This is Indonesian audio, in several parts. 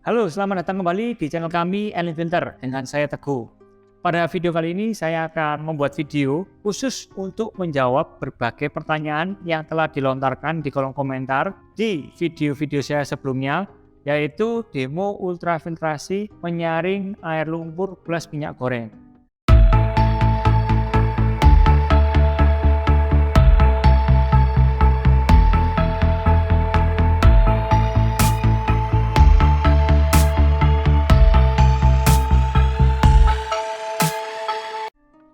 Halo, selamat datang kembali di channel kami Elefilter dengan saya Teguh. Pada video kali ini saya akan membuat video khusus untuk menjawab berbagai pertanyaan yang telah dilontarkan di kolom komentar di video-video saya sebelumnya, yaitu demo ultrafiltrasi menyaring air lumpur plus minyak goreng.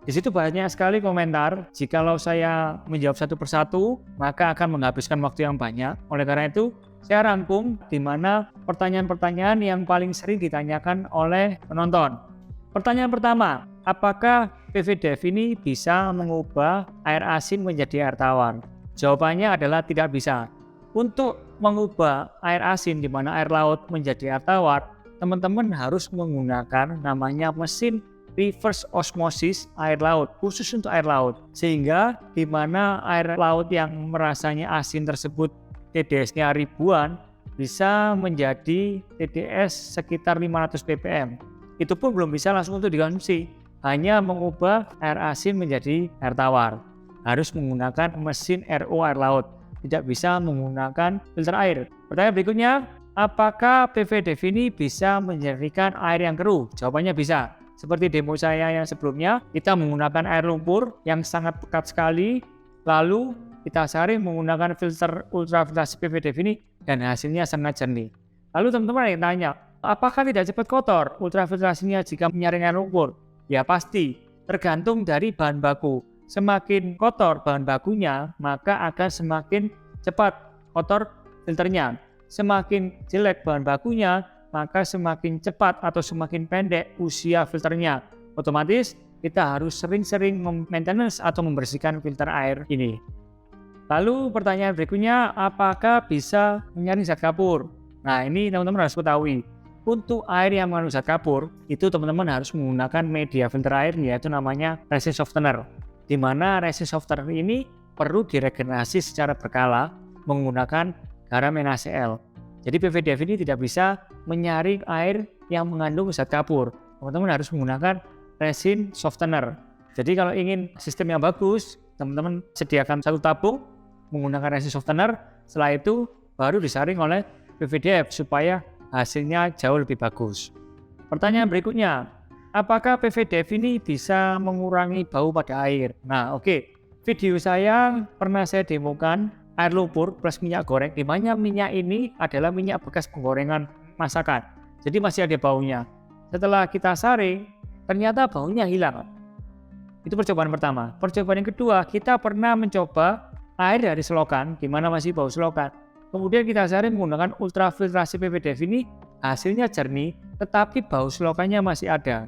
Di situ banyak sekali komentar. Jikalau saya menjawab satu persatu, maka akan menghabiskan waktu yang banyak. Oleh karena itu, saya rangkum di mana pertanyaan-pertanyaan yang paling sering ditanyakan oleh penonton. Pertanyaan pertama, apakah PVDF ini bisa mengubah air asin menjadi air tawar? Jawabannya adalah tidak bisa. Untuk mengubah air asin di mana air laut menjadi air tawar, teman-teman harus menggunakan namanya mesin reverse osmosis air laut, khusus untuk air laut, sehingga di mana air laut yang merasanya asin tersebut TDS-nya ribuan bisa menjadi TDS sekitar 500 ppm. Itu pun belum bisa langsung untuk dikonsumsi, hanya mengubah air asin menjadi air tawar. Harus menggunakan mesin RO air laut, tidak bisa menggunakan filter air. Pertanyaan berikutnya, apakah PVDF ini bisa menjernihkan air yang keruh? Jawabannya bisa. Seperti demo saya yang sebelumnya, kita menggunakan air lumpur yang sangat pekat sekali, lalu kita saring menggunakan filter ultrafiltrasi PVDF ini dan hasilnya sangat jernih. Lalu teman-teman yang tanya, apakah tidak cepat kotor ultrafiltrasinya jika menyaring air lumpur? Ya pasti, tergantung dari bahan baku. Semakin kotor bahan bakunya, maka akan semakin cepat kotor filternya. Semakin jelek bahan bakunya, maka semakin cepat atau semakin pendek usia filternya. Otomatis kita harus sering-sering maintenance atau membersihkan filter air ini. Lalu pertanyaan berikutnya, apakah bisa menyaring zat kapur? Nah, ini teman-teman harus ketahui. Untuk air yang mengandung zat kapur, itu teman-teman harus menggunakan media filter air, yaitu namanya resin softener. Di mana resin softener ini perlu diregenerasi secara berkala menggunakan garam NaCl. Jadi PVDF ini tidak bisa menyaring air yang mengandung zat kapur. Teman-teman harus menggunakan resin softener. Jadi kalau ingin sistem yang bagus, teman-teman sediakan satu tabung menggunakan resin softener. Setelah itu baru disaring oleh PVDF supaya hasilnya jauh lebih bagus. Pertanyaan berikutnya, apakah PVDF ini bisa mengurangi bau pada air? Nah, oke. Video saya pernah saya demokan air lumpur plus minyak goreng, di mana minyak ini adalah minyak bekas penggorengan masakan. Jadi masih ada baunya. Setelah kita saring, ternyata baunya hilang. Itu percobaan pertama. Percobaan yang kedua, kita pernah mencoba air dari selokan, di mana masih bau selokan. Kemudian kita saring menggunakan ultrafiltrasi PVDF ini, hasilnya jernih, tetapi bau selokannya masih ada.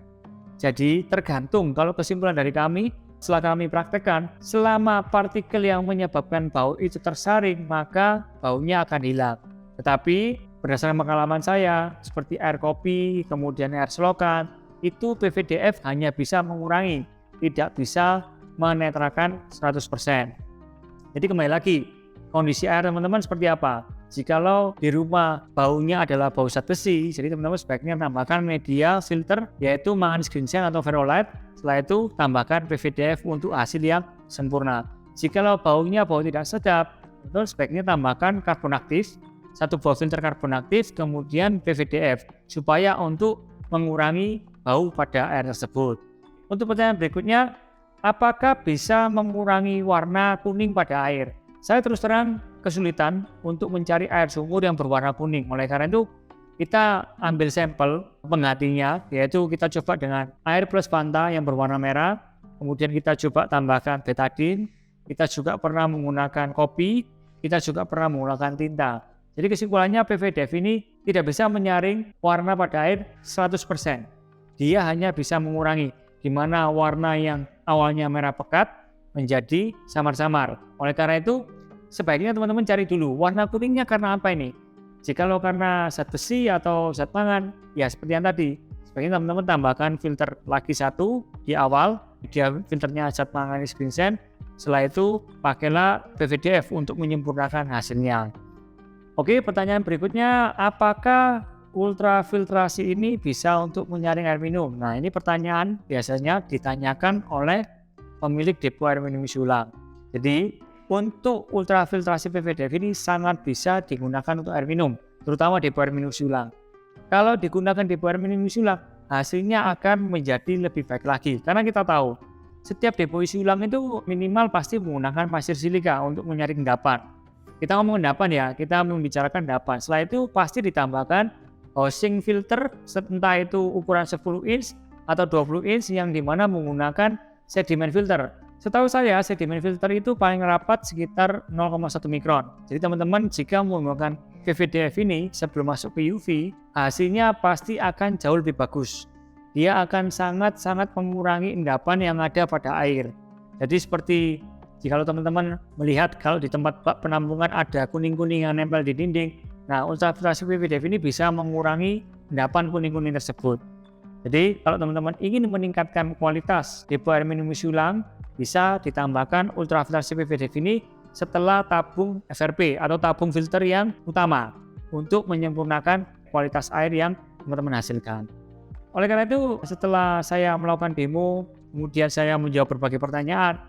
Jadi tergantung, kalau kesimpulan dari kami, setelah kami praktekkan, selama partikel yang menyebabkan bau itu tersaring, maka baunya akan hilang. Tetapi berdasarkan pengalaman saya, seperti air kopi, kemudian air selokan, itu PVDF hanya bisa mengurangi, tidak bisa menetralkan 100%. Jadi kembali lagi, kondisi air teman-teman seperti apa? Jikalau di rumah baunya adalah bau zat besi, jadi teman-teman sebaiknya tambahkan media filter, yaitu manganese ginseng atau ferrolite. Setelah itu tambahkan PVDF untuk hasil yang sempurna. Jikalau baunya bau tidak sedap, teman-teman sebaiknya tambahkan karbon aktif, satu buah filter karbon aktif, kemudian PVDF, supaya untuk mengurangi bau pada air tersebut. Untuk pertanyaan berikutnya, apakah bisa mengurangi warna kuning pada air? Saya terus terang kesulitan untuk mencari air sumur yang berwarna kuning. Oleh karena itu, kita ambil sampel penggantinya, yaitu kita coba dengan air plus Fanta yang berwarna merah. Kemudian kita coba tambahkan betadine. Kita juga pernah menggunakan kopi. Kita juga pernah menggunakan tinta. Jadi kesimpulannya PVDF ini tidak bisa menyaring warna pada air 100%. Dia hanya bisa mengurangi, di mana warna yang awalnya merah pekat menjadi samar-samar. Oleh karena itu, sebaiknya teman-teman cari dulu warna kuningnya karena apa ini. Jikalau karena zat besi atau zat pangan, ya seperti yang tadi, sebaiknya teman-teman tambahkan filter lagi satu di awal, dia filternya zat manganese ginseng. Setelah itu pakailah PVDF untuk menyempurnakan hasilnya. Oke, pertanyaan berikutnya, apakah ultrafiltrasi ini bisa untuk menyaring air minum. Nah, ini pertanyaan biasanya ditanyakan oleh pemilik depo air minum isi ulang. Jadi, untuk ultrafiltrasi PVDF ini sangat bisa digunakan untuk air minum, terutama depo air minum isi ulang. Kalau digunakan depo air minum isi ulang, hasilnya akan menjadi lebih baik lagi. Karena kita tahu, setiap depo isi ulang itu minimal pasti menggunakan pasir silika untuk menyaring endapan. Kita ngomong endapan ya, kita membicarakan endapan. Setelah itu pasti ditambahkan housing filter, entah itu ukuran 10 inch atau 20 inch yang dimana menggunakan sedimen filter. Setahu saya sedimen filter itu paling rapat sekitar 0,1 mikron. Jadi teman-teman jika menggunakan PVDF ini sebelum masuk ke UV, hasilnya pasti akan jauh lebih bagus. Dia akan sangat-sangat mengurangi endapan yang ada pada air. Jadi seperti jika teman-teman melihat kalau di tempat penampungan ada kuning-kuning yang nempel di dinding, nah ultrafiltrasi PVDF ini bisa mengurangi endapan kuning-kuning tersebut. Jadi kalau teman-teman ingin meningkatkan kualitas depo air minum isi ulang, bisa ditambahkan ultrafiltrasi PVDF ini setelah tabung FRP atau tabung filter yang utama untuk menyempurnakan kualitas air yang teman-teman hasilkan. Oleh karena itu, setelah saya melakukan demo, kemudian saya menjawab berbagai pertanyaan,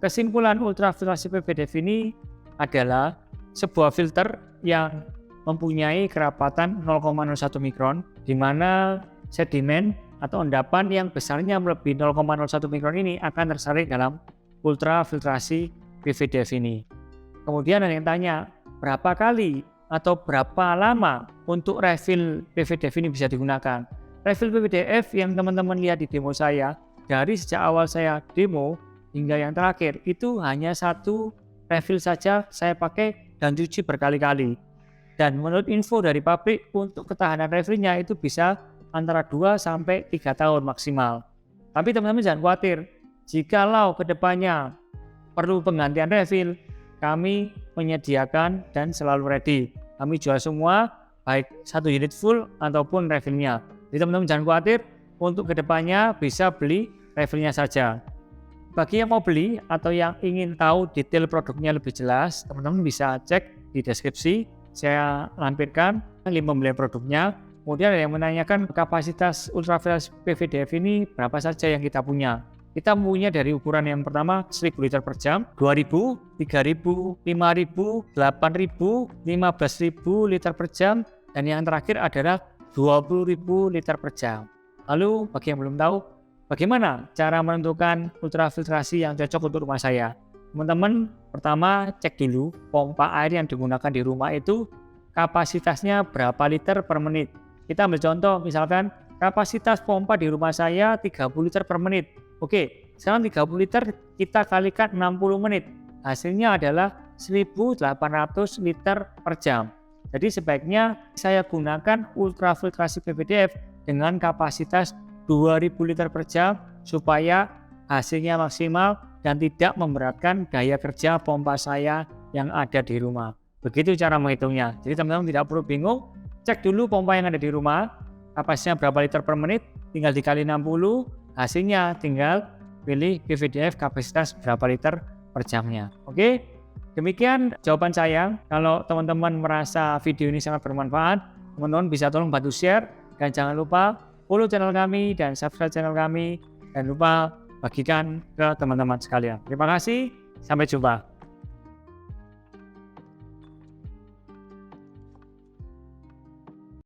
kesimpulan ultrafiltrasi PVDF ini adalah sebuah filter yang mempunyai kerapatan 0,01 mikron, di mana sedimen atau endapan yang besarnya melebihi 0,01 mikron ini akan tersaring dalam ultrafiltrasi PVDF ini. Kemudian ada yang tanya, berapa kali atau berapa lama untuk refill PVDF ini bisa digunakan? Refill PVDF yang teman-teman lihat di demo saya, dari sejak awal saya demo hingga yang terakhir, itu hanya satu refill saja saya pakai dan cuci berkali-kali. Dan menurut info dari pabrik, untuk ketahanan refillnya itu bisa antara 2-3 tahun maksimal. Tapi teman-teman jangan khawatir, jikalau kedepannya perlu penggantian refill, kami menyediakan dan selalu ready. Kami jual semua, baik satu unit full ataupun refillnya. Jadi teman-teman jangan khawatir, untuk kedepannya bisa beli refillnya saja. Bagi yang mau beli atau yang ingin tahu detail produknya lebih jelas, teman-teman bisa cek di deskripsi. Saya lampirkan link pembelian produknya. Kemudian ada yang menanyakan kapasitas ultrafiltrasi PVDF ini berapa saja yang kita punya. Kita punya dari ukuran yang pertama 1000 liter per jam, 2000, 3000, 5000, 8000, 15000 liter per jam, dan yang terakhir adalah 20.000 liter per jam. Lalu bagi yang belum tahu, bagaimana cara menentukan ultrafiltrasi yang cocok untuk rumah saya? Teman-teman, pertama cek dulu pompa air yang digunakan di rumah itu kapasitasnya berapa liter per menit. Kita ambil contoh, misalkan kapasitas pompa di rumah saya 30 liter per menit. Oke, sekarang 30 liter kita kalikan 60 menit. Hasilnya adalah 1800 liter per jam. Jadi sebaiknya saya gunakan ultrafiltrasi PVDF dengan kapasitas 2000 liter per jam supaya hasilnya maksimal dan tidak memberatkan daya kerja pompa saya yang ada di rumah. Begitu cara menghitungnya. Jadi teman-teman tidak perlu bingung, cek dulu pompa yang ada di rumah, kapasitasnya berapa liter per menit, tinggal dikali 60, hasilnya tinggal pilih PVDF kapasitas berapa liter per jamnya. Oke, demikian jawaban saya. Kalau teman-teman merasa video ini sangat bermanfaat, teman-teman bisa tolong bantu share, dan jangan lupa follow channel kami dan subscribe channel kami, dan lupa bagikan ke teman-teman sekalian. Terima kasih, sampai jumpa.